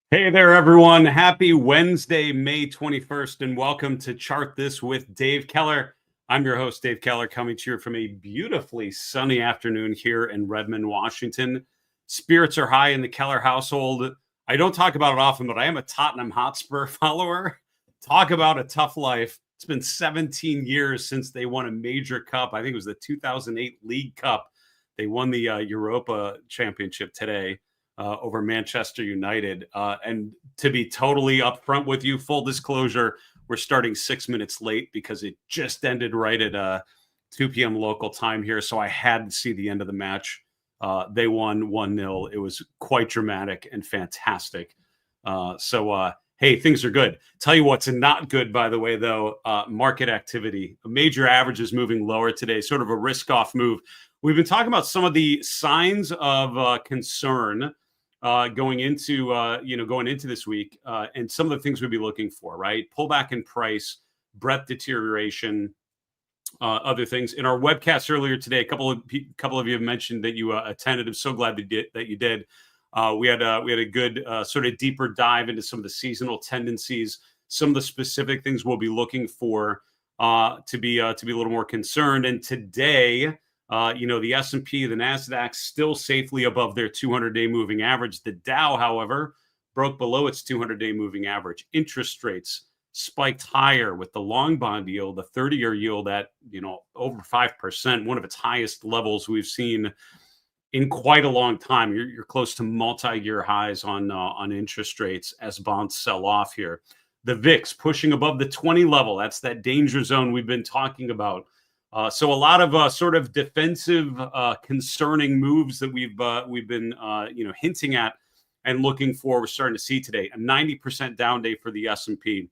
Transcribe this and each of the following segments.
Hey there, everyone. Happy Wednesday, May 21st, and welcome to Chart This with Dave Keller. I'm your host, Dave Keller, coming to you from a beautifully sunny afternoon here in Redmond, Washington. Spirits are high in the Keller household. I don't talk about it often, but I am a Tottenham Hotspur follower. Talk about a tough life. It's been 17 years since they won a major cup. I think it was the 2008 League Cup. They won the Europa Championship today. Over Manchester United. And to be totally upfront with you, full disclosure, we're starting 6 minutes late because it just ended right at 2 p.m. local time here. So I had to see the end of the match. They won 1-0. It was quite dramatic and fantastic. Hey, things are good. Tell you what's not good, by the way, though, market activity. Major averages moving lower today, sort of a risk-off move. We've been talking about some of the signs of concern going into this week, and some of the things we'd be looking for, right? Pullback in price, breadth deterioration, other things. In our webcast earlier today, a couple of you have mentioned that you attended. I'm so glad that you did. We had a good sort of deeper dive into some of the seasonal tendencies, some of the specific things we'll be looking for to be a little more concerned. And today, the S&P, the NASDAQ still safely above their 200-day moving average. The Dow, however, broke below its 200-day moving average. Interest rates spiked higher with the long bond yield, the 30-year yield at, over 5%, one of its highest levels we've seen in quite a long time. You're close to multi-year highs on interest rates as bonds sell off here. The VIX pushing above the 20 level. That's that danger zone we've been talking about. So a lot of sort of defensive, concerning moves that we've been hinting at and looking for. We're starting to see today a 90% down day for the S&P.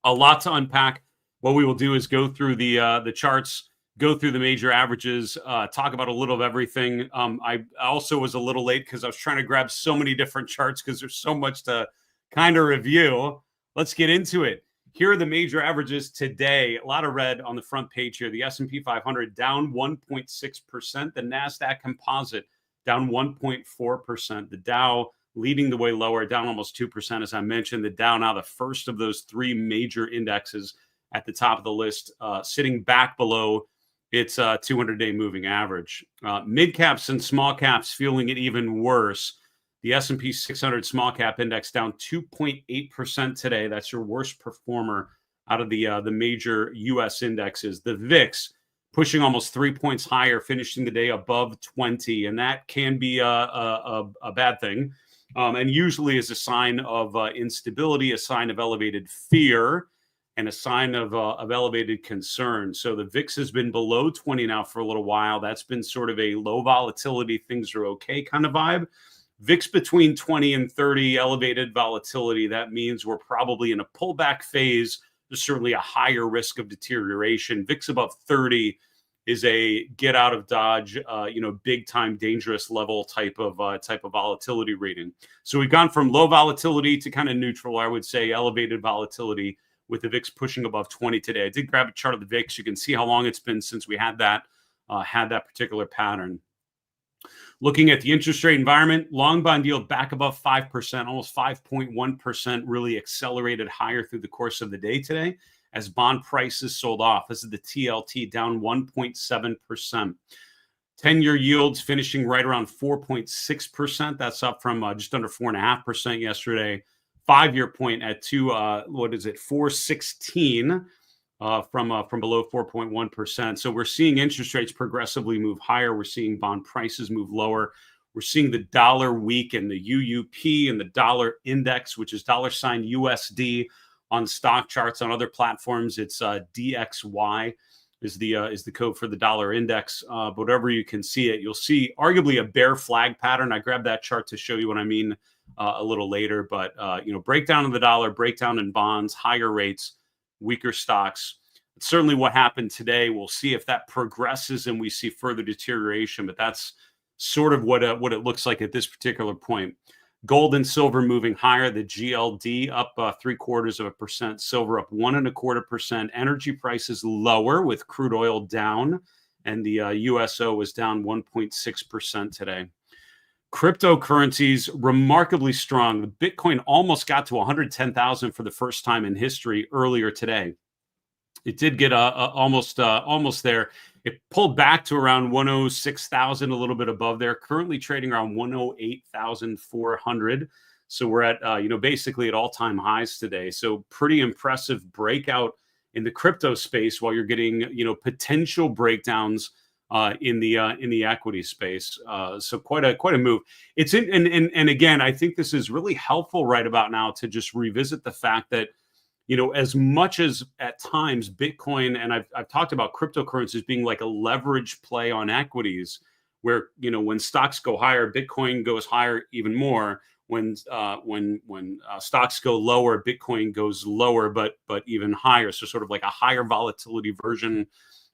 A lot to unpack. What we will do is go through the charts, go through the major averages, talk about a little of everything. I also was a little late because I was trying to grab so many different charts because there's so much to kind of review. Let's get into it. Here are the major averages today. A lot of red on the front page here. The S&P 500 down 1.6%. The NASDAQ Composite down 1.4%. The Dow leading the way lower, down almost 2%. As I mentioned, the Dow now the first of those three major indexes at the top of the list, sitting back below its 200-day moving average. Mid caps and small caps feeling it even worse. The S&P 600 small cap index down 2.8% today. That's your worst performer out of the major U.S. indexes. The VIX pushing almost 3 points higher, finishing the day above 20, and that can be a bad thing, and usually is a sign of instability, a sign of elevated fear, and a sign of elevated concern. So the VIX has been below 20 now for a little while. That's been sort of a low volatility, things are okay kind of vibe. VIX between 20 and 30, elevated volatility. That means we're probably in a pullback phase. There's certainly a higher risk of deterioration. VIX above 30 is a get out of Dodge, big time dangerous level type of volatility rating. So we've gone from low volatility to kind of neutral, I would say, elevated volatility with the VIX pushing above 20 today. I did grab a chart of the VIX. You can see how long it's been since we had that particular pattern. Looking at the interest rate environment, long bond yield back above 5%, almost 5.1%, really accelerated higher through the course of the day today as bond prices sold off. This is the TLT down 1.7%. 10-year yields finishing right around 4.6%. That's up from just under 4.5% yesterday. 5-year point at 4.16. From below 4.1%. So we're seeing interest rates progressively move higher. We're seeing bond prices move lower. We're seeing the dollar weaken, the UUP and the dollar index, which is $USD on stock charts. On other platforms, it's DXY is the code for the dollar index. But whatever you can see it, you'll see arguably a bear flag pattern. I grabbed that chart to show you what I mean a little later. But breakdown of the dollar, breakdown in bonds, higher rates, weaker stocks. It's certainly what happened today. We'll see if that progresses and we see further deterioration, but that's sort of what it looks like at this particular point. Gold and silver moving higher. The GLD up 0.75%. Silver up 1.25%. Energy prices lower with crude oil down, and the USO was down 1.6% today. Cryptocurrencies remarkably strong. The Bitcoin almost got to 110,000 for the first time in history earlier today. It did get almost there. It pulled back to around 106,000, a little bit above there. Currently trading around 108,400. So we're at basically at all-time highs today. So pretty impressive breakout in the crypto space, while you're getting potential breakdowns in the equity space. So quite a move. It's in and again, I think this is really helpful right about now to just revisit the fact that as much as at times Bitcoin, and I've talked about cryptocurrencies being like a leverage play on equities, where when stocks go higher, Bitcoin goes higher even more. When stocks go lower, Bitcoin goes lower, but even higher. So sort of like a higher volatility version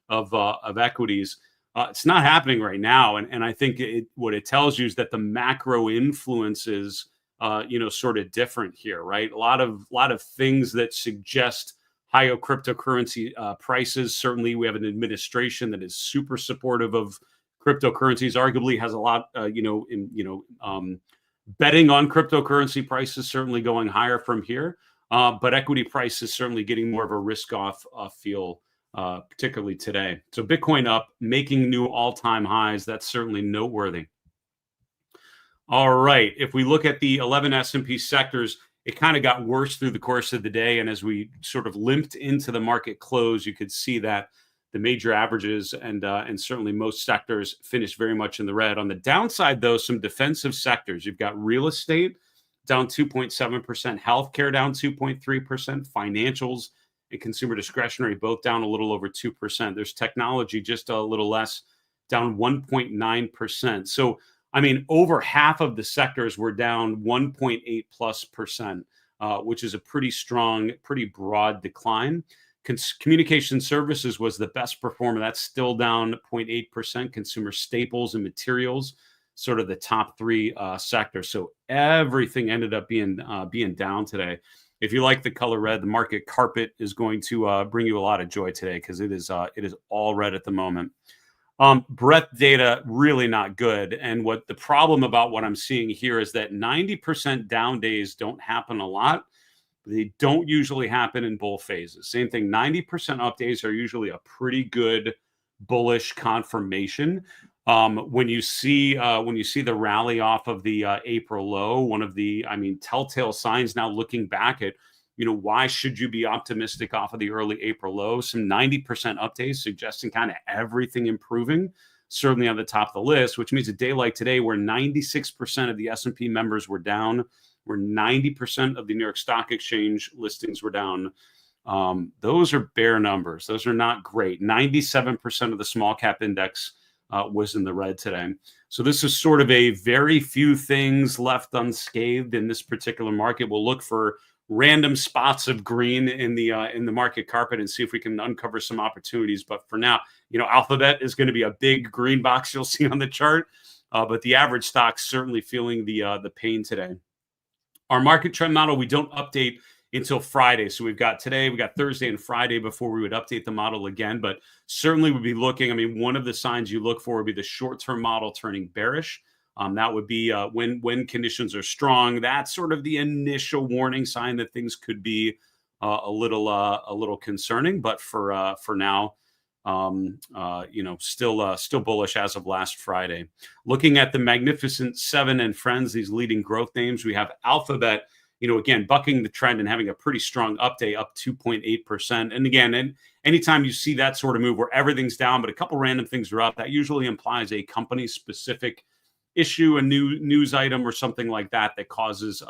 of equities. It's not happening right now, and I think what it tells you is that the macro influences sort of different here, right? A lot of things that suggest higher cryptocurrency prices. Certainly, we have an administration that is super supportive of cryptocurrencies. Arguably, has a lot, betting on cryptocurrency prices certainly going higher from here. But equity prices certainly getting more of a risk-off feel, particularly today. So Bitcoin up, making new all-time highs. That's certainly noteworthy. All right. If we look at the 11 S&P sectors, it kind of got worse through the course of the day. And as we sort of limped into the market close, you could see that the major averages and certainly most sectors finished very much in the red. On the downside, though, some defensive sectors. You've got real estate down 2.7%, healthcare down 2.3%, financials and consumer discretionary both down a little over 2%. There's technology just a little less, down 1.9%. So, I mean, over half of the sectors were down 1.8+%, which is a pretty strong, pretty broad decline. Communication services was the best performer. That's still down 0.8%. Consumer staples and materials, sort of the top three sectors. So everything ended up being down today. If you like the color red, the market carpet is going to bring you a lot of joy today, because it is all red at the moment. Breadth data really not good. And what the problem about what I'm seeing here is that 90% down days don't happen a lot. They don't usually happen in bull phases. Same thing, 90% up days are usually a pretty good bullish confirmation. When you see the rally off of the April low, one of the telltale signs now looking back at, why should you be optimistic off of the early April low? Some 90% up days suggesting kind of everything improving, certainly on the top of the list, which means a day like today where 96% of the S&P members were down, where 90% of the New York Stock Exchange listings were down. Those are bare numbers. Those are not great. 97% of the small cap index was in the red today. So this is sort of a very few things left unscathed in this particular market. We'll look for random spots of green in the market carpet and see if we can uncover some opportunities. But for now, Alphabet is going to be a big green box you'll see on the chart. But the average stock's certainly feeling the pain today. Our market trend model, we don't update until Friday. So we got Thursday and Friday before we would update the model again. But certainly we'd be looking, one of the signs you look for would be the short-term model turning bearish. That would be when conditions are strong. That's sort of the initial warning sign that things could be a little concerning. But for now, still bullish as of last Friday. Looking at the Magnificent Seven and friends, these leading growth names, we have Alphabet, again, bucking the trend and having a pretty strong up day, up 2.8%. And again, anytime you see that sort of move where everything's down, but a couple random things are up, that usually implies a company specific issue, a new news item or something like that causes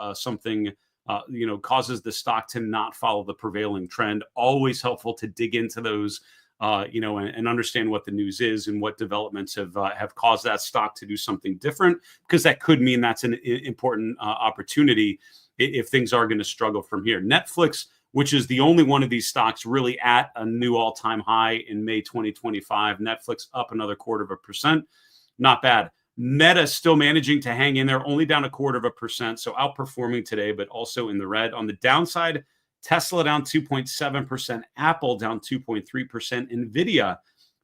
causes the stock to not follow the prevailing trend. Always helpful to dig into those, and understand what the news is and what developments have caused that stock to do something different, because that could mean that's an important opportunity if things are going to struggle from here. Netflix, which is the only one of these stocks really at a new all-time high in May 2025. Netflix up another 0.25%. Not bad. Meta still managing to hang in there, only down 0.25%. So outperforming today, but also in the red. On the downside, Tesla down 2.7%, Apple down 2.3%, Nvidia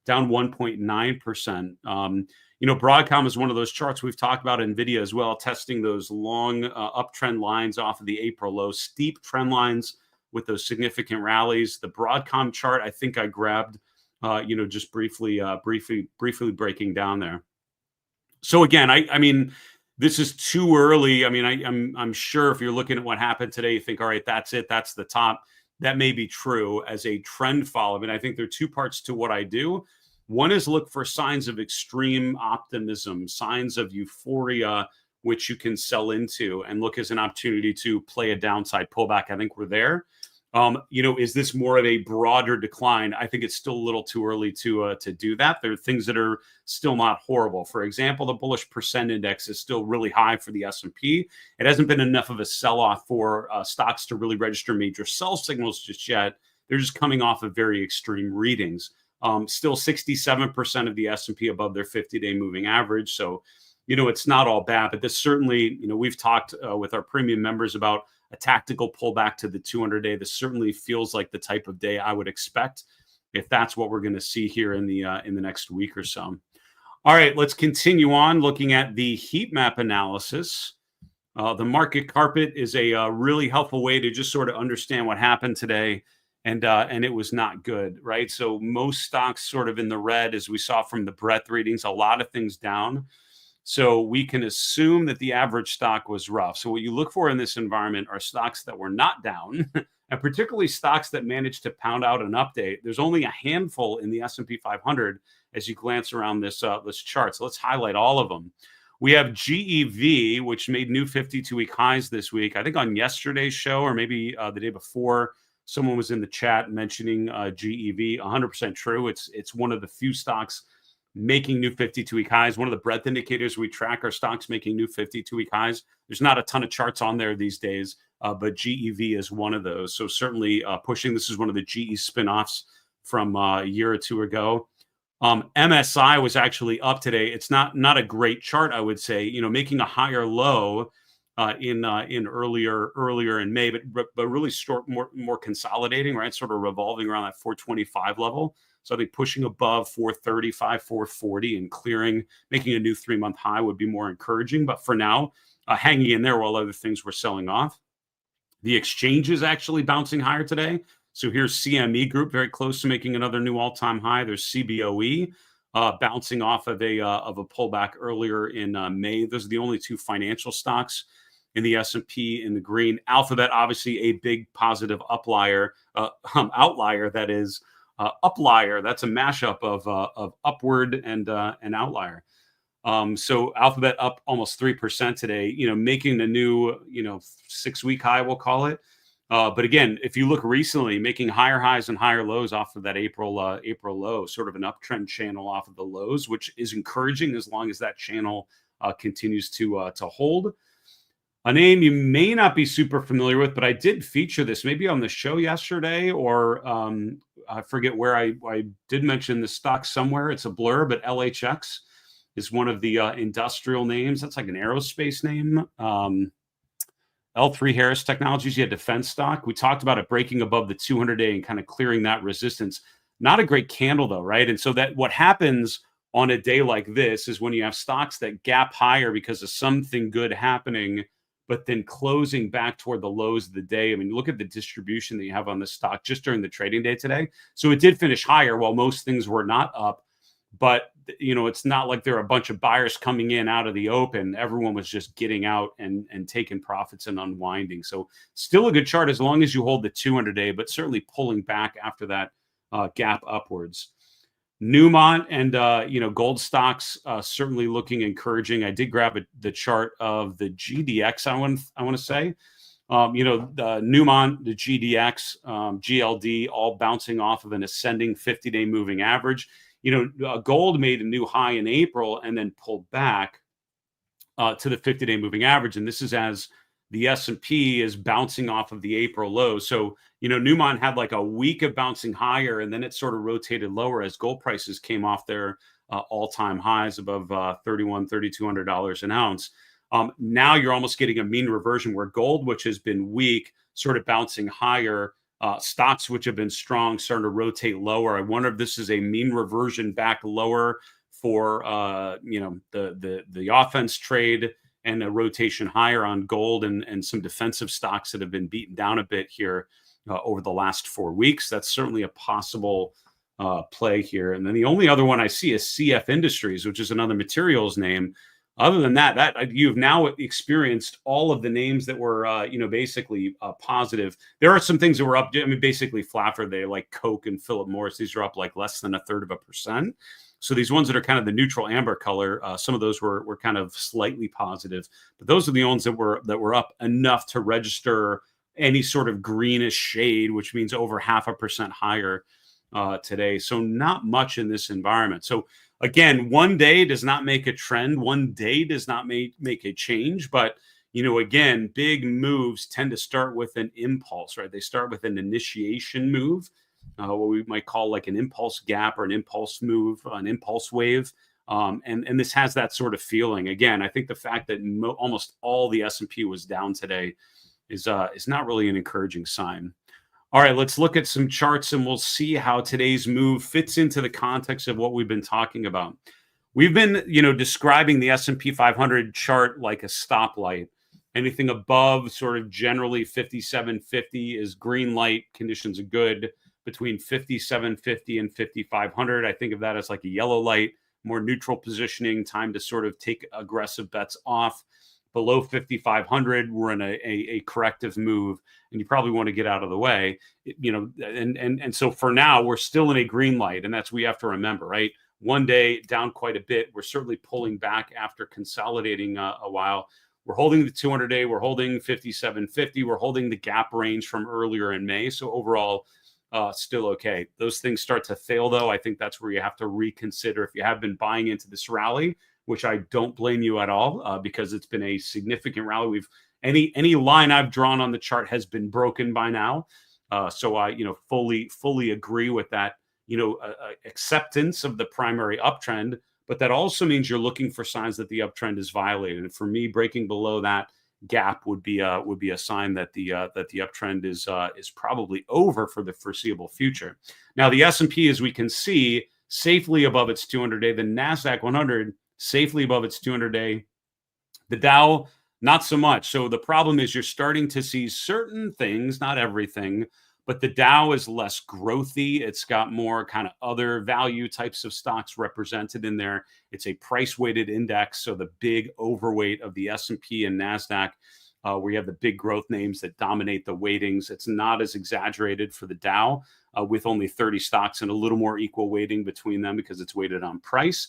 down 1.9%. Broadcom is one of those charts we've talked about. NVIDIA as well, testing those long uptrend lines off of the April low, steep trend lines with those significant rallies. The Broadcom chart, I think I grabbed, just briefly breaking down there. So again, I mean, this is too early. I mean, I'm sure if you're looking at what happened today, you think, all right, that's it, that's the top. That may be true as a trend follow. And I think there are two parts to what I do. One is look for signs of extreme optimism, signs of euphoria, which you can sell into and look as an opportunity to play a downside pullback. I think we're there. Is this more of a broader decline? I think it's still a little too early to do that. There are things that are still not horrible. For example, the bullish percent index is still really high for the S&P. It hasn't been enough of a sell-off for stocks to really register major sell signals just yet. They're just coming off of very extreme readings. Still 67% of the S&P above their 50-day moving average. So, it's not all bad, but this certainly, we've talked with our premium members about a tactical pullback to the 200-day. This certainly feels like the type of day I would expect if that's what we're going to see here in the next week or so. All right, let's continue on looking at the heat map analysis. The market carpet is a really helpful way to just sort of understand what happened today. And it was not good, right? So most stocks sort of in the red, as we saw from the breadth readings, a lot of things down. So we can assume that the average stock was rough. So what you look for in this environment are stocks that were not down, and particularly stocks that managed to pound out an update. There's only a handful in the S&P 500 as you glance around this chart. So let's highlight all of them. We have GEV, which made new 52-week highs this week. I think on yesterday's show or maybe the day before, someone was in the chat mentioning GEV. 100% true. It's one of the few stocks making new 52-week highs. One of the breadth indicators we track are stocks making new 52-week highs. There's not a ton of charts on there these days, but GEV is one of those. So certainly pushing. This is one of the GE spinoffs from a year or two ago. MSI was actually up today. It's not a great chart, I would say. Making a higher low in earlier in May, but really more consolidating, right? Sort of revolving around that 425 level. So I think pushing above 435, 440 and clearing, making a new 3-month high would be more encouraging. But for now, hanging in there while other things were selling off. The exchange is actually bouncing higher today. So here's CME Group, very close to making another new all-time high. There's CBOE bouncing off of a pullback earlier in May. Those are the only two financial stocks in the S&P in the green. Alphabet, obviously a big positive outlier. That is. Uplier, that's a mashup of upward and outlier. So Alphabet up almost 3% today, making a new, 6-week high, we'll call it. But again, if you look recently, making higher highs and higher lows off of that April low, sort of an uptrend channel off of the lows, which is encouraging as long as that channel continues to hold. A name you may not be super familiar with, but I did feature this maybe on the show yesterday, or I forget where I did mention the stock somewhere. It's a blur, but LHX is one of the industrial names. That's like an aerospace name. L3 Harris Technologies, defense stock. We talked about it breaking above the 200-day and kind of clearing that resistance. Not a great candle though, right? And so that what happens on a day like this is when you have stocks that gap higher because of something good happening, but then closing back toward the lows of the day. I mean, look at the distribution that you have on the stock just during the trading day today. So it did finish higher while most things were not up. But, it's not like there are a bunch of buyers coming in out of the open. Everyone was just getting out and taking profits and unwinding. So still a good chart as long as you hold the 200-day, but certainly pulling back after that gap upwards. Newmont and gold stocks certainly looking encouraging. I did grab the chart of the GDX. I want to say, the Newmont, the GDX, GLD, all bouncing off of an ascending 50-day moving average. Gold made a new high in April and then pulled back to the 50-day moving average, and this is as the S&P is bouncing off of the April low. So, Newmont had like a week of bouncing higher, and then it sort of rotated lower as gold prices came off their all-time highs above $3,100, $3,200 an ounce. Now you're almost getting a mean reversion where gold, which has been weak, sort of bouncing higher. Stocks which have been strong starting to rotate lower. I wonder if this is a mean reversion back lower for the offense trade and a rotation higher on gold and some defensive stocks that have been beaten down a bit here over the last 4 weeks. That's certainly a possible play here. And then the only other one I see is CF Industries, which is another materials name. Other than that you've now experienced all of the names that were, basically positive. There are some things that were up. I mean, basically flat for they like Coke and Philip Morris. These are up like less than 1/3%. So these ones that are kind of the neutral amber color, some of those were kind of slightly positive. But those are the ones that were up enough to register any sort of greenish shade, which means over 0.5% higher today. So not much in this environment. So again, one day does not make a trend. One day does not make a change. But, again, big moves tend to start with an impulse, right? They start with an initiation move, what we might call like an impulse gap or an impulse move, an impulse wave. And this has that sort of feeling. Again, I think the fact that almost all the S&P was down today is not really an encouraging sign. All right, let's look at some charts and we'll see how today's move fits into the context of what we've been talking about. We've been, describing the S&P 500 chart like a stoplight. Anything above sort of generally 5750 is green light, conditions are good. Between 5750 and 5500, I think of that as like a yellow light, more neutral positioning, time to sort of take aggressive bets off. Below 5,500, we're in a corrective move, and you probably want to get out of the way, and so for now, we're still in a green light, and that's what we have to remember, right? One day down quite a bit. We're certainly pulling back after consolidating a while. We're holding the 200-day. We're holding 5750. We're holding the gap range from earlier in May. So overall, still okay. Those things start to fail, though. I think that's where you have to reconsider if you have been buying into this rally, which I don't blame you at all, because it's been a significant rally. Any line I've drawn on the chart has been broken by now. So I, fully agree with that, acceptance of the primary uptrend, but that also means you're looking for signs that the uptrend is violated. And for me, breaking below that gap would be a sign that the uptrend is probably over for the foreseeable future. Now, the S&P, as we can see, safely above its 200-day. The NASDAQ 100 safely above its 200-day. The Dow, not so much. So the problem is you're starting to see certain things, not everything, but the Dow is less growthy. It's got more kind of other value types of stocks represented in there. It's a price-weighted index, so the big overweight of the S&P and NASDAQ, where you have the big growth names that dominate the weightings. It's not as exaggerated for the Dow, with only 30 stocks and a little more equal weighting between them because it's weighted on price.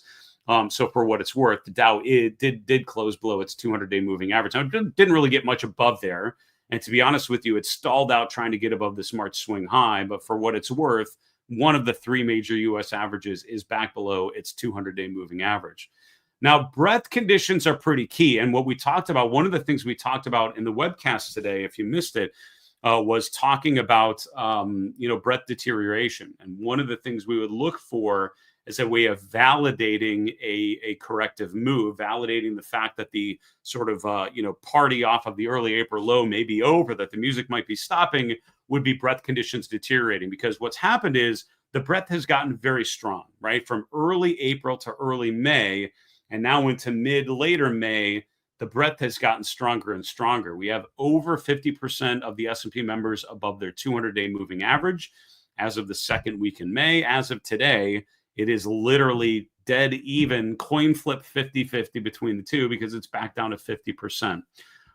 So for what it's worth, the Dow did close below its 200-day moving average. Now, it didn't really get much above there. And to be honest with you, it stalled out trying to get above this March swing high. But for what it's worth, one of the three major U.S. averages is back below its 200-day moving average. Now, breadth conditions are pretty key. And what we talked about, one of the things we talked about in the webcast today, if you missed it, was talking about, breadth deterioration. And one of the things we would look for is a way of validating a corrective move, validating the fact that the sort of, party off of the early April low may be over, that the music might be stopping, would be breadth conditions deteriorating. Because what's happened is the breadth has gotten very strong, right? From early April to early May, and now into later May, the breadth has gotten stronger and stronger. We have over 50% of the S&P members above their 200-day moving average as of the second week in May. As of today, it is literally dead even, coin flip 50-50 between the two because it's back down to 50%.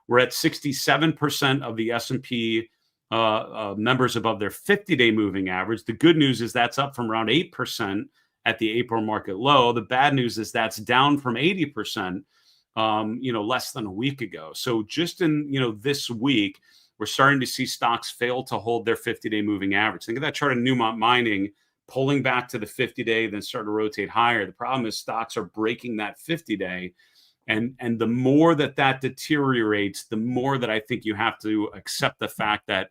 We're at 67% of the S&P members above their 50-day moving average. The good news is that's up from around 8% at the April market low. The bad news is that's down from 80%, less than a week ago. So just in, this week, we're starting to see stocks fail to hold their 50-day moving average. Think of that chart of Newmont Mining pulling back to the 50-day, then start to rotate higher. The problem is stocks are breaking that 50-day. And the more that deteriorates, the more that I think you have to accept the fact that,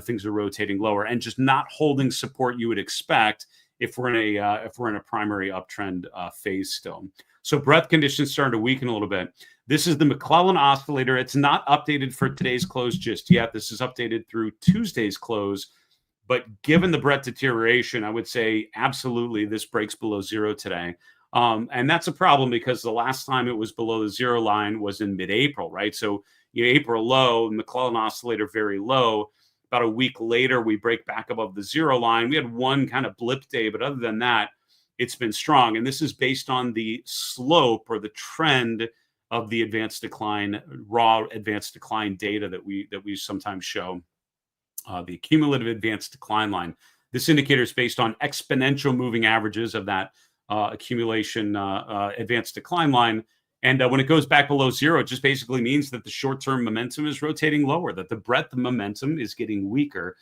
things are rotating lower and just not holding support you would expect if we're in a primary uptrend phase still. So breadth conditions starting to weaken a little bit. This is the McClellan oscillator. It's not updated for today's close just yet. This is updated through Tuesday's close. But given the breadth deterioration, I would say absolutely this breaks below zero today. And that's a problem because the last time it was below the zero line was in mid-April, right? So April low, McClellan oscillator very low. About a week later, we break back above the zero line. We had one kind of blip day, but other than that, it's been strong. And this is based on the slope or the trend of the advanced decline, raw advanced decline data that we sometimes show, the cumulative advanced decline line. This indicator is based on exponential moving averages of that accumulation advanced decline line. And when it goes back below zero, it just basically means that the short-term momentum is rotating lower, that the breadth of momentum is getting weaker.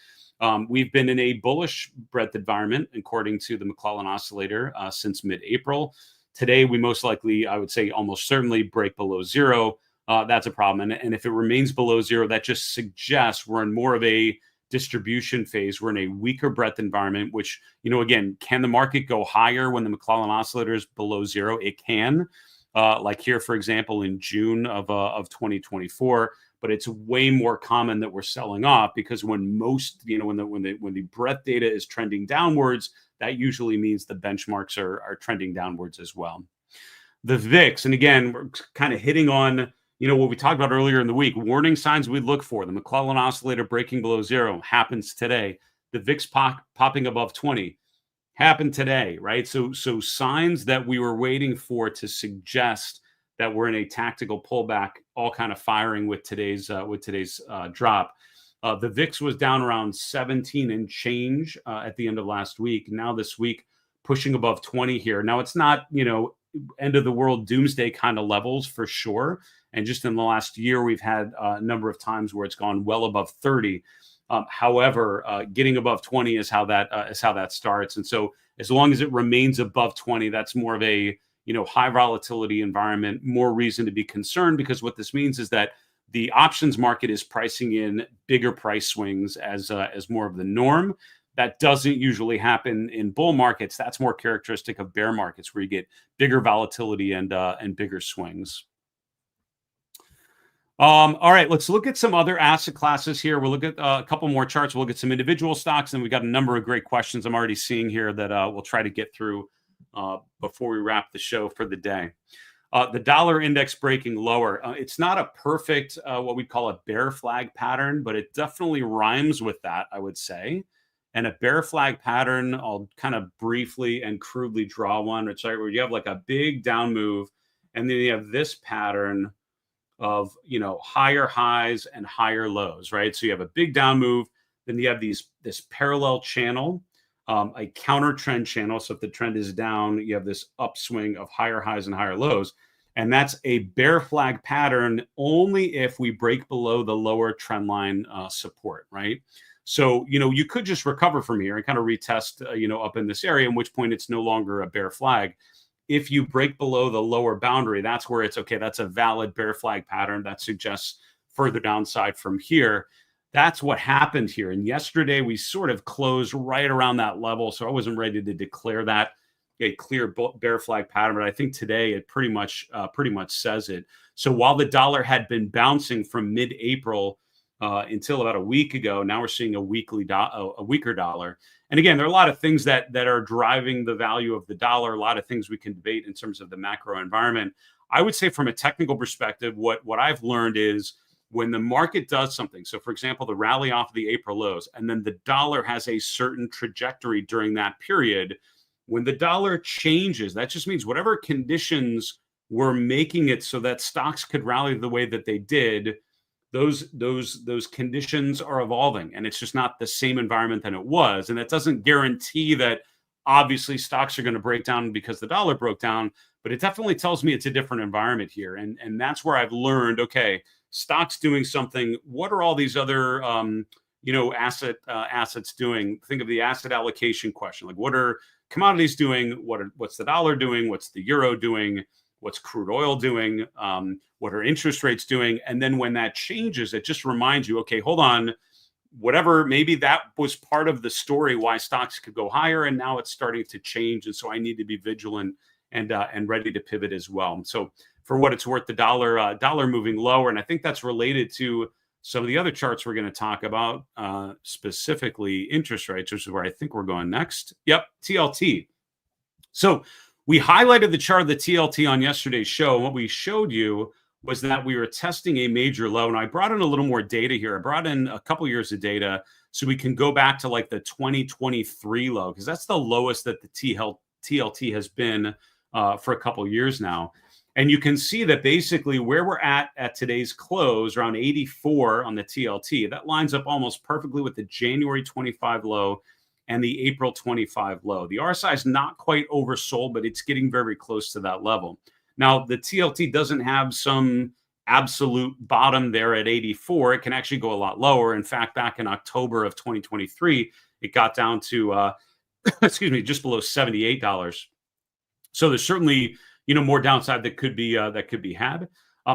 We've been in a bullish breadth environment, according to the McClellan oscillator, since mid-April. Today, we most likely, I would say almost certainly, break below zero. That's a problem. And if it remains below zero, that just suggests we're in more of a distribution phase. We're in a weaker breadth environment, which, again, can the market go higher when the McClellan oscillator is below zero? It can. Like here, for example, in June of 2024, but it's way more common that we're selling off because when most, when the breadth data is trending downwards, that usually means the benchmarks are trending downwards as well. The VIX, and again, we're kind of hitting on, what we talked about earlier in the week, warning signs we'd look for. The McClellan oscillator breaking below zero happens today. The VIX popping above 20 happened today, right? So signs that we were waiting for to suggest that we're in a tactical pullback, all kind of firing with today's drop. The VIX was down around 17 and change at the end of last week. Now this week, pushing above 20 here. Now it's not, end of the world doomsday kind of levels for sure. And just in the last year, we've had a number of times where it's gone well above 30. However, getting above 20 is how that starts. And so as long as it remains above 20, that's more of a high volatility environment, more reason to be concerned, because what this means is that the options market is pricing in bigger price swings as more of the norm. That doesn't usually happen in bull markets. That's more characteristic of bear markets, where you get bigger volatility and bigger swings. All right, let's look at some other asset classes here. We'll look at a couple more charts. We'll look at some individual stocks, and we've got a number of great questions I'm already seeing here that we'll try to get through before we wrap the show for the day. The dollar index breaking lower. It's not a perfect, what we'd call a bear flag pattern, but it definitely rhymes with that, I would say. And a bear flag pattern, I'll kind of briefly and crudely draw one. It's like where you have like a big down move, and then you have this pattern of higher highs and higher lows, right? So you have a big down move, then you have this parallel channel, a counter trend channel. So if the trend is down, you have this upswing of higher highs and higher lows. And that's a bear flag pattern only if we break below the lower trend line support, right? So, you could just recover from here and kind of retest, up in this area, in which point it's no longer a bear flag. If you break below the lower boundary, that's where it's okay. That's a valid bear flag pattern that suggests further downside from here. That's what happened here. And yesterday we sort of closed right around that level. So I wasn't ready to declare that a clear bear flag pattern, but I think today it pretty much says it. So while the dollar had been bouncing from mid-April until about a week ago, now we're seeing a weaker dollar. And again, there are a lot of things that are driving the value of the dollar, a lot of things we can debate in terms of the macro environment. I would say from a technical perspective, what I've learned is when the market does something, so for example, the rally off of the April lows, and then the dollar has a certain trajectory during that period, when the dollar changes, that just means whatever conditions were making it so that stocks could rally the way that they did, those conditions are evolving, and it's just not the same environment than it was. And that doesn't guarantee that obviously stocks are going to break down because the dollar broke down, but it definitely tells me it's a different environment here. And that's where I've learned, okay, stocks doing something. What are all these other assets doing? Think of the asset allocation question. Like, what are commodities doing? What's the dollar doing? What's the euro doing? What's crude oil doing? What are interest rates doing? And then when that changes, it just reminds you, okay, hold on, whatever, maybe that was part of the story why stocks could go higher, and now it's starting to change. And so I need to be vigilant and ready to pivot as well. So for what it's worth, the dollar moving lower, and I think that's related to some of the other charts we're going to talk about, specifically interest rates, which is where I think we're going next. Yep, TLT. So We highlighted the chart of the TLT on yesterday's show. And what we showed you was that we were testing a major low. And I brought in a little more data here. I brought in a couple years of data so we can go back to like the 2023 low, because that's the lowest that the TLT has been for a couple years now. And you can see that basically where we're at today's close, around 84 on the TLT, that lines up almost perfectly with the January 25 low and the April 25 low. The RSI is not quite oversold, but it's getting very close to that level. Now, the TLT doesn't have some absolute bottom there at 84. It can actually go a lot lower. In fact, back in October of 2023, it got down to, just below $78. So there's certainly, more downside that could be had.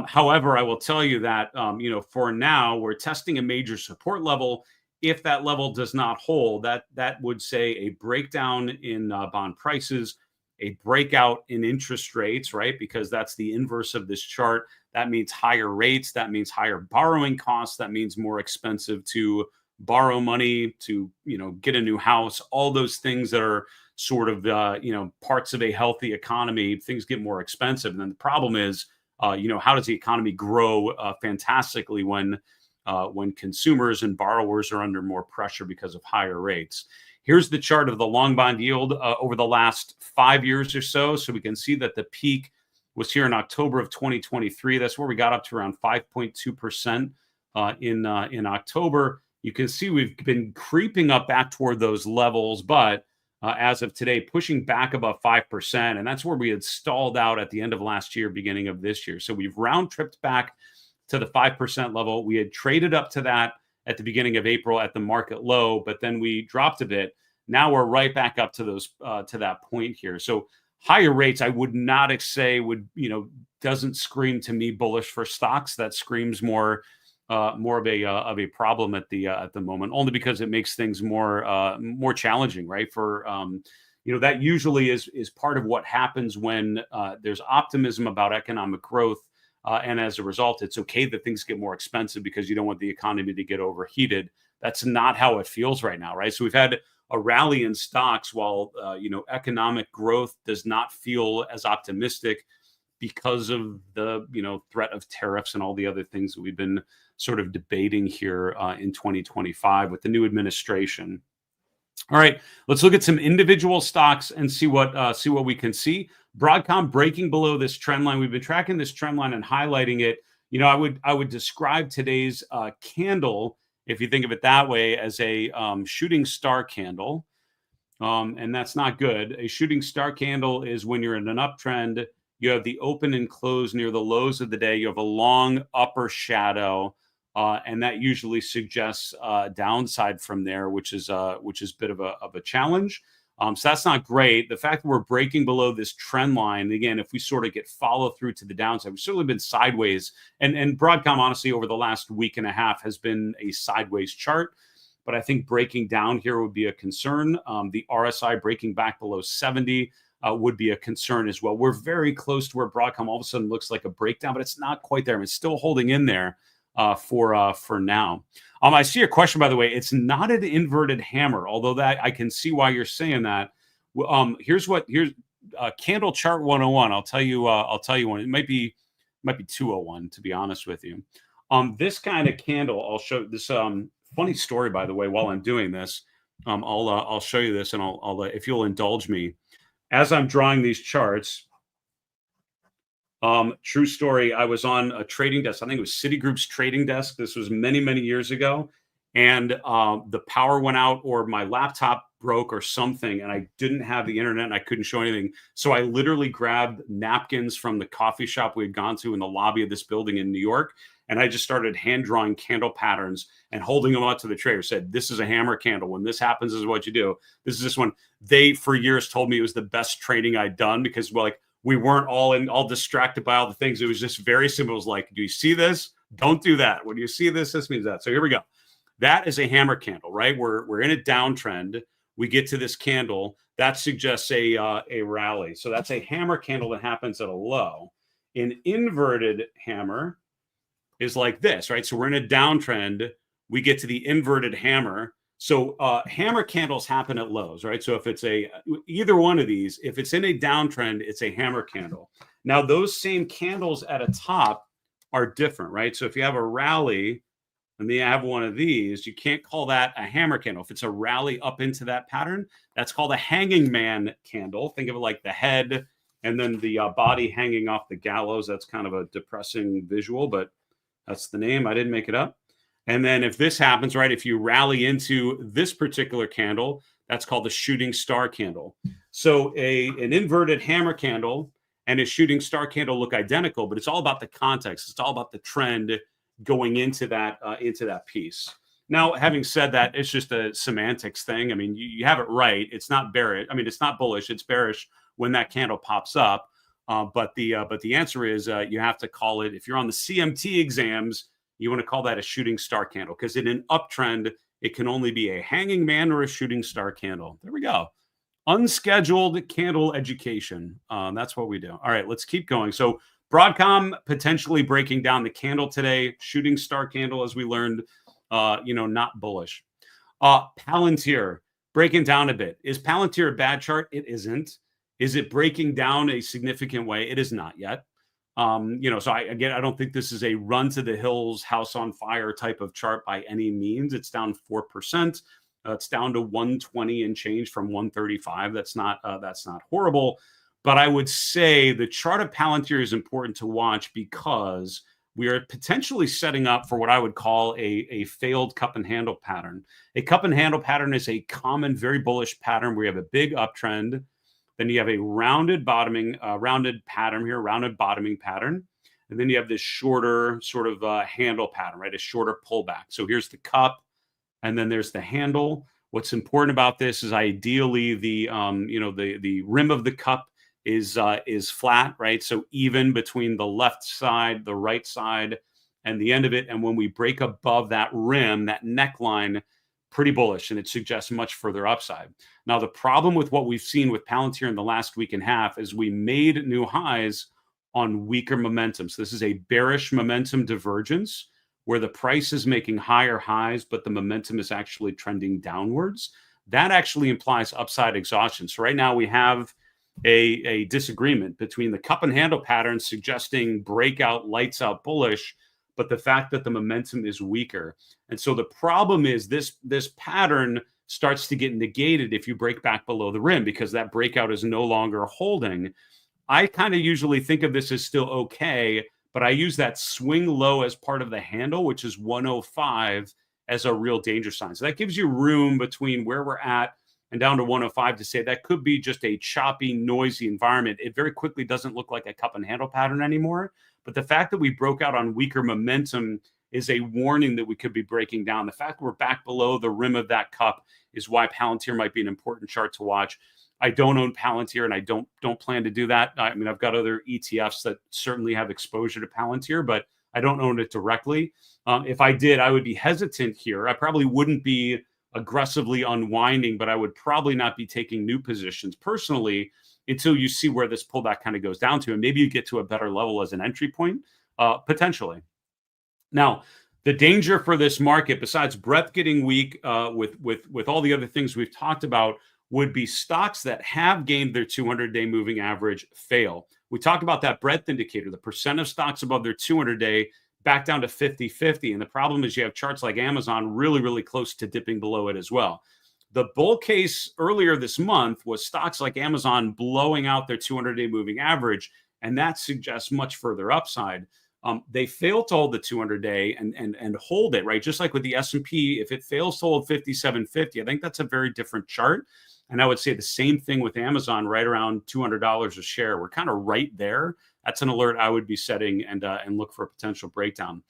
However, I will tell you that, for now, we're testing a major support level. If that level does not hold, that would say a breakdown in bond prices, a breakout in interest rates, right? Because that's the inverse of this chart. That means higher rates. That means higher borrowing costs. That means more expensive to borrow money to, get a new house. All those things that are sort of, parts of a healthy economy, things get more expensive. And then the problem is, how does the economy grow fantastically when consumers and borrowers are under more pressure because of higher rates? Here's the chart of the long bond yield over the last 5 years or so. So we can see that the peak was here in October of 2023. That's where we got up to around 5.2% in October. You can see we've been creeping up back toward those levels, but as of today, pushing back above 5%. And that's where we had stalled out at the end of last year, beginning of this year. So we've round tripped back to the 5% level. We had traded up to that at the beginning of April at the market low, but then we dropped a bit. Now we're right back up to those to that point here. So higher rates, I would not say doesn't scream to me bullish for stocks. That screams more of a problem at the moment, only because it makes things more challenging, right? For that usually is part of what happens when there's optimism about economic growth. And as a result, it's okay that things get more expensive because you don't want the economy to get overheated. That's not how it feels right now, right? So we've had a rally in stocks while, economic growth does not feel as optimistic because of the, threat of tariffs and all the other things that we've been sort of debating here in 2025 with the new administration. All right, let's look at some individual stocks and see what we can see. Broadcom breaking below this trend line. We've been tracking this trend line and highlighting it. I would describe today's candle, if you think of it that way, as a shooting star candle, and that's not good. A shooting star candle is when you're in an uptrend. You have the open and close near the lows of the day. You have a long upper shadow. And that usually suggests downside from there, which is a bit of a challenge. So that's not great. The fact that we're breaking below this trend line, again, if we sort of get follow through to the downside, we've certainly been sideways. And Broadcom, honestly, over the last week and a half has been a sideways chart. But I think breaking down here would be a concern. The RSI breaking back below 70 would be a concern as well. We're very close to where Broadcom all of a sudden looks like a breakdown, but it's not quite there. It's still holding in there. For now. I see your question, by the way. It's not an inverted hammer, although that I can see why you're saying that. Here's candle chart 101. I'll tell you one. It might be 201, to be honest with you. This kind of candle, I'll show this funny story, by the way, while I'm doing this. I'll show you this, and I'll if you'll indulge me as I'm drawing these charts. True story. I was on a trading desk. I think it was Citigroup's trading desk. This was many, many years ago. And the power went out or my laptop broke or something. And I didn't have the internet and I couldn't show anything. So I literally grabbed napkins from the coffee shop we had gone to in the lobby of this building in New York. And I just started hand drawing candle patterns and holding them out to the trader. Said, this is a hammer candle. When this happens, this is what you do. This is this one. They, for years, told me it was the best trading I'd done because, we weren't all distracted by all the things. It was just very simple. It was like, do you see this? Don't do that. When you see this, this means that. So here we go. That is a hammer candle, right? We're in a downtrend. We get to this candle. That suggests a rally. So that's a hammer candle that happens at a low. An inverted hammer is like this, right? So we're in a downtrend. We get to the inverted hammer. So hammer candles happen at lows, right? So if it's either one of these, if it's in a downtrend, it's a hammer candle. Now those same candles at a top are different, right? So if you have a rally and then you have one of these, you can't call that a hammer candle. If it's a rally up into that pattern, that's called a hanging man candle. Think of it like the head and then the body hanging off the gallows. That's kind of a depressing visual, but that's the name. I didn't make it up. And then if this happens, right, if you rally into this particular candle, that's called the shooting star candle. So an inverted hammer candle and a shooting star candle look identical, but it's all about the context. It's all about the trend going into that piece. Now, having said that, it's just a semantics thing. I mean, you have it right. It's not bearish. I mean, it's not bullish. It's bearish when that candle pops up. But the answer is you have to call it, if you're on the CMT exams, you want to call that a shooting star candle, because in an uptrend, it can only be a hanging man or a shooting star candle. There we go. Unscheduled candle education. That's what we do. All right, let's keep going. So Broadcom potentially breaking down the candle today. Shooting star candle, as we learned, not bullish. Palantir breaking down a bit. Is Palantir a bad chart? It isn't. Is it breaking down a significant way? It is not yet. So I don't think this is a run to the hills, house on fire type of chart by any means. It's down 4%. It's down to 120 and change from 135. That's not horrible. But I would say the chart of Palantir is important to watch because we are potentially setting up for what I would call a failed cup and handle pattern. A cup and handle pattern is a common, very bullish pattern where you have a big uptrend. Then you have a rounded pattern here, rounded bottoming pattern. And then you have this shorter sort of handle pattern, right? A shorter pullback. So here's the cup, and then there's the handle. What's important about this is ideally the rim of the cup is flat, right? So even between the left side, the right side, and the end of it. And when we break above that rim, that neckline, pretty bullish, and it suggests much further upside. Now, the problem with what we've seen with Palantir in the last week and a half is we made new highs on weaker momentum. So this is a bearish momentum divergence where the price is making higher highs, but the momentum is actually trending downwards. That actually implies upside exhaustion. So right now we have a disagreement between the cup and handle pattern suggesting breakout, lights out bullish, but the fact that the momentum is weaker. And so the problem is this pattern starts to get negated if you break back below the rim, because that breakout is no longer holding. I kind of usually think of this as still okay, but I use that swing low as part of the handle, which is 105, as a real danger sign. So that gives you room between where we're at and down to 105 to say that could be just a choppy, noisy environment. It very quickly doesn't look like a cup and handle pattern anymore. But the fact that we broke out on weaker momentum is a warning that we could be breaking down. The fact that we're back below the rim of that cup is why Palantir might be an important chart to watch. I don't own Palantir, and I don't plan to do that. I mean, I've got other ETFs that certainly have exposure to Palantir, but I don't own it directly. If I did, I would be hesitant here. I probably wouldn't be aggressively unwinding, but I would probably not be taking new positions personally until you see where this pullback kind of goes down to, and maybe you get to a better level as an entry point, potentially. Now, the danger for this market, besides breadth getting weak, with all the other things we've talked about, would be stocks that have gained their 200-day moving average fail. We talked about that breadth indicator, the percent of stocks above their 200-day back down to 50-50. And the problem is you have charts like Amazon really, really close to dipping below it as well. The bull case earlier this month was stocks like Amazon blowing out their 200-day moving average, and that suggests much further upside. They failed to hold the 200-day and hold it, right? Just like with the S&P, if it fails to hold 57.50, I think that's a very different chart. And I would say the same thing with Amazon, right around $200 a share. We're kind of right there. That's an alert I would be setting and look for a potential breakdown.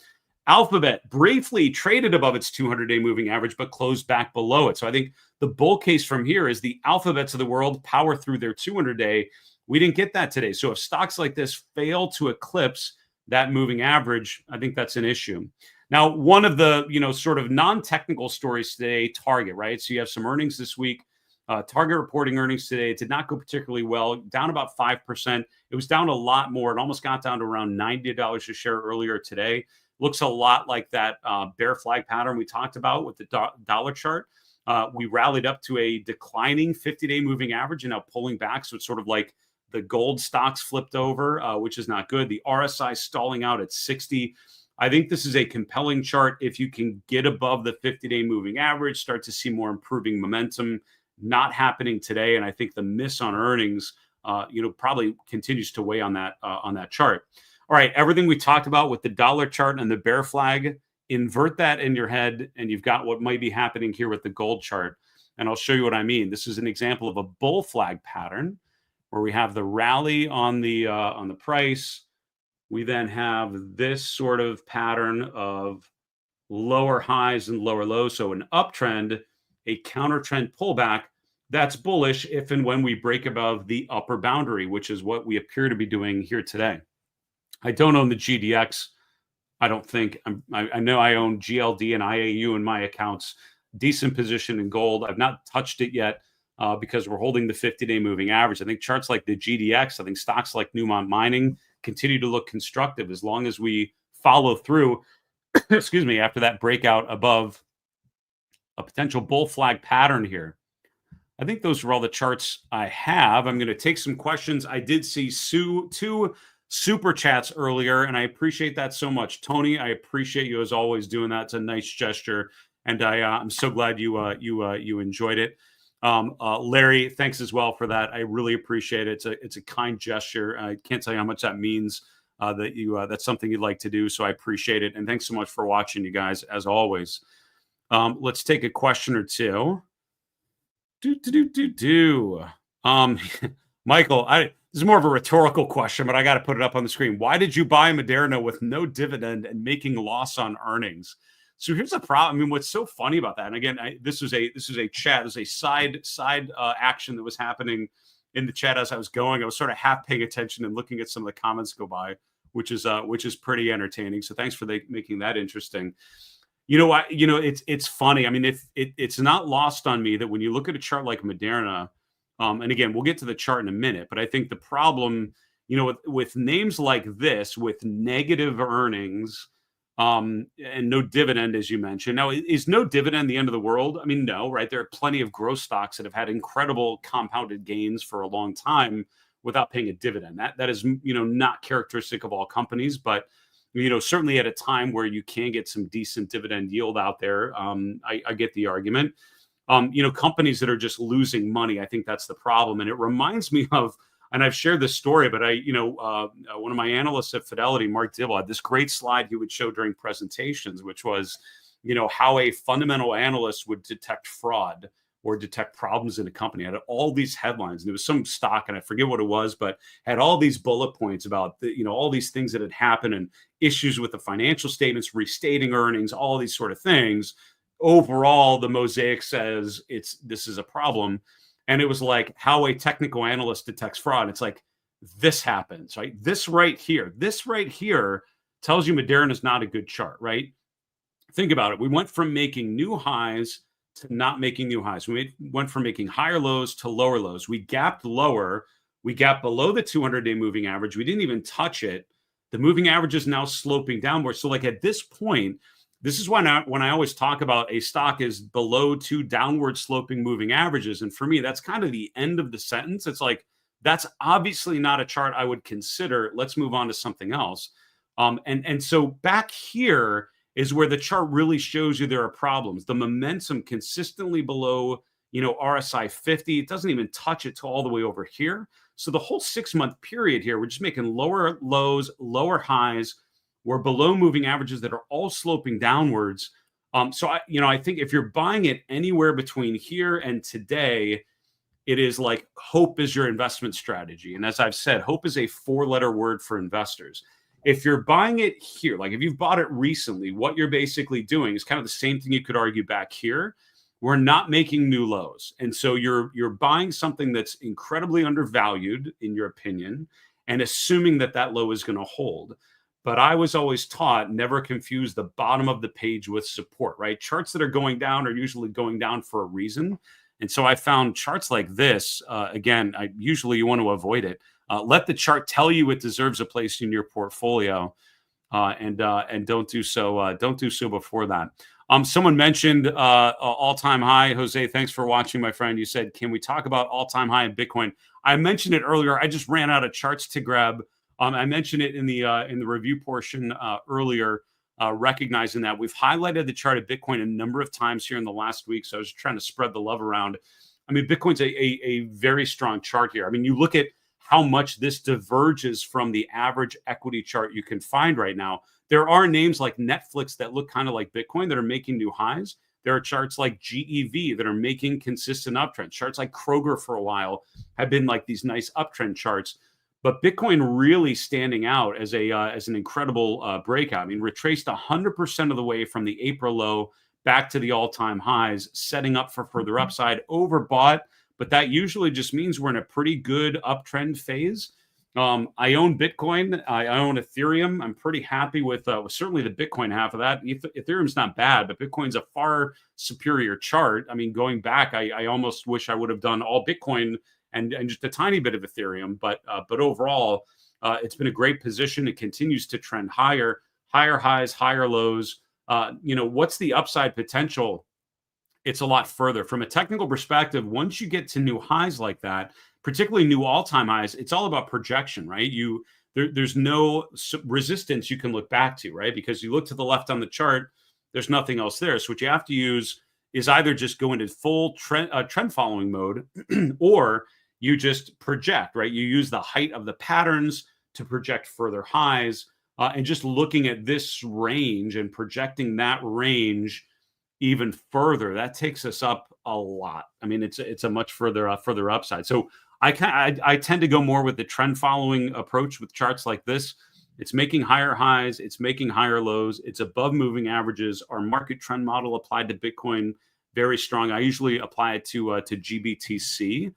Alphabet briefly traded above its 200-day moving average, but closed back below it. So I think the bull case from here is the Alphabets of the world power through their 200-day. We didn't get that today. So if stocks like this fail to eclipse that moving average, I think that's an issue. Now, one of the sort of non-technical stories today, Target, right? So you have some earnings this week. Target reporting earnings today. It did not go particularly well, down about 5%. It was down a lot more. It almost got down to around $90 a share earlier today. Looks a lot like that bear flag pattern we talked about with the dollar chart. We rallied up to a declining 50-day moving average and now pulling back. So it's sort of like the gold stocks flipped over, which is not good. The RSI stalling out at 60. I think this is a compelling chart. If you can get above the 50-day moving average, start to see more improving momentum. Not happening today, and I think the miss on earnings, probably continues to weigh on that chart. All right, everything we talked about with the dollar chart and the bear flag, invert that in your head, and you've got what might be happening here with the gold chart. And I'll show you what I mean. This is an example of a bull flag pattern where we have the rally on the price. We then have this sort of pattern of lower highs and lower lows. So an uptrend, a counter trend pullback. That's bullish if and when we break above the upper boundary, which is what we appear to be doing here today. I don't own the GDX. I don't think. I know I own GLD and IAU in my accounts. Decent position in gold. I've not touched it yet because we're holding the 50-day moving average. I think charts like the GDX, I think stocks like Newmont Mining continue to look constructive as long as we follow through, excuse me, after that breakout above a potential bull flag pattern here. I think those are all the charts I have. I'm going to take some questions. I did see two super chats earlier, and I appreciate that so much. Tony, I appreciate you as always doing that. It's a nice gesture, and I'm so glad you enjoyed it. Larry, thanks as well for that. I really appreciate it. It's a kind gesture. I can't tell you how much that means that's something you'd like to do. So I appreciate it, and thanks so much for watching, you guys, as always. Let's take a question or two. Michael, this is more of a rhetorical question, but I got to put it up on the screen. Why did you buy Maderna with no dividend and making a loss on earnings? So here's the problem. I mean, what's so funny about that? And again, this is a chat. This is a side action that was happening in the chat as I was going. I was sort of half paying attention and looking at some of the comments go by, which is pretty entertaining. So thanks for making that interesting. It's funny. I mean, it's not lost on me that when you look at a chart like Maderna, and again, we'll get to the chart in a minute, but I think the problem, with names like this, with negative earnings, and no dividend, as you mentioned. Now, is no dividend the end of the world? I mean, no, right? There are plenty of growth stocks that have had incredible compounded gains for a long time without paying a dividend. That is, not characteristic of all companies, but certainly at a time where you can get some decent dividend yield out there, I get the argument. Companies that are just losing money, I think that's the problem. And it reminds me of, and I've shared this story, but one of my analysts at Fidelity, Mark Dibble, had this great slide he would show during presentations, which was, how a fundamental analyst would detect fraud or detect problems in a company. I had all these headlines, and it was some stock, and I forget what it was, but had all these bullet points about all these things that had happened and issues with the financial statements, restating earnings, all these sort of things. Overall, the mosaic says this is a problem. And it was like how a technical analyst detects fraud. It's like, this happens, right? This right here tells you Maderna is not a good chart, right? Think about it. We went from making new highs to not making new highs. We went from making higher lows to lower lows. We gapped lower. We gapped below the 200-day moving average. We didn't even touch it. The moving average is now sloping downward. So like at this point, this is when I always talk about a stock is below two downward sloping moving averages. And for me, that's kind of the end of the sentence. It's like, that's obviously not a chart I would consider. Let's move on to something else. And so back here is where the chart really shows you there are problems. The momentum consistently below, RSI 50. It doesn't even touch it to all the way over here. So the whole 6-month period here, we're just making lower lows, lower highs. We're below moving averages that are all sloping downwards. So I think if you're buying it anywhere between here and today, it is like hope is your investment strategy. And as I've said, hope is a 4-letter word for investors. If you're buying it here, like if you've bought it recently, what you're basically doing is kind of the same thing you could argue back here. We're not making new lows. And so you're buying something that's incredibly undervalued in your opinion and assuming that low is going to hold. But I was always taught, never confuse the bottom of the page with support, right? Charts that are going down are usually going down for a reason. And so I found charts like this, again, usually you want to avoid it. Let the chart tell you it deserves a place in your portfolio, and don't do so. Don't do so before that. Someone mentioned all-time high. Jose, thanks for watching, my friend. You said, can we talk about all-time high in Bitcoin? I mentioned it earlier. I just ran out of charts to grab. I mentioned it in the review portion earlier, recognizing that we've highlighted the chart of Bitcoin a number of times here in the last week. So I was trying to spread the love around. I mean, Bitcoin's a very strong chart here. I mean, you look at how much this diverges from the average equity chart you can find right now. There are names like Netflix that look kind of like Bitcoin that are making new highs. There are charts like GEV that are making consistent uptrends. Charts like Kroger for a while have been like these nice uptrend charts. But Bitcoin really standing out as an incredible breakout. I mean, retraced 100% of the way from the April low back to the all-time highs, setting up for further upside. Overbought, but that usually just means we're in a pretty good uptrend phase. I own Bitcoin. I own Ethereum. I'm pretty happy with certainly the Bitcoin half of that. Ethereum's not bad, but Bitcoin's a far superior chart. I mean, going back, I almost wish I would have done all Bitcoin and just a tiny bit of Ethereum. But overall, it's been a great position. It continues to trend higher, higher highs, higher lows. What's the upside potential? It's a lot further. From a technical perspective, once you get to new highs like that, particularly new all-time highs, it's all about projection, right? There's no resistance you can look back to, right? Because you look to the left on the chart, there's nothing else there. So what you have to use is either just go into full trend following mode, or you just project, right? You use the height of the patterns to project further highs, and just looking at this range and projecting that range even further, that takes us up a lot. I mean, it's a much further upside. So I tend to go more with the trend following approach with charts like this. It's making higher highs, it's making higher lows, it's above moving averages. Our market trend model applied to Bitcoin, very strong. I usually apply it to GBTC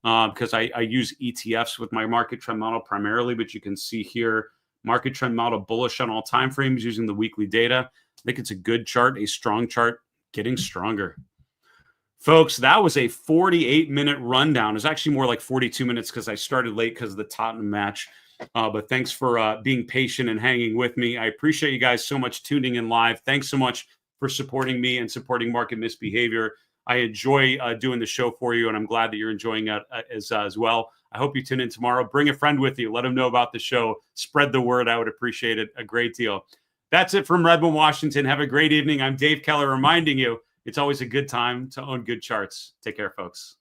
because I use ETFs with my market trend model primarily, but you can see here market trend model bullish on all time frames using the weekly data. I think it's a good chart, a strong chart, getting stronger. Folks, that was a 48-minute rundown. It was actually more like 42 minutes because I started late because of the Tottenham match. But thanks for being patient and hanging with me. I appreciate you guys so much tuning in live. Thanks so much for supporting me and supporting Market Misbehavior. I enjoy doing the show for you, and I'm glad that you're enjoying it as well. I hope you tune in tomorrow. Bring a friend with you. Let them know about the show. Spread the word. I would appreciate it a great deal. That's it from Redmond, Washington. Have a great evening. I'm Dave Keller reminding you, it's always a good time to own good charts. Take care, folks.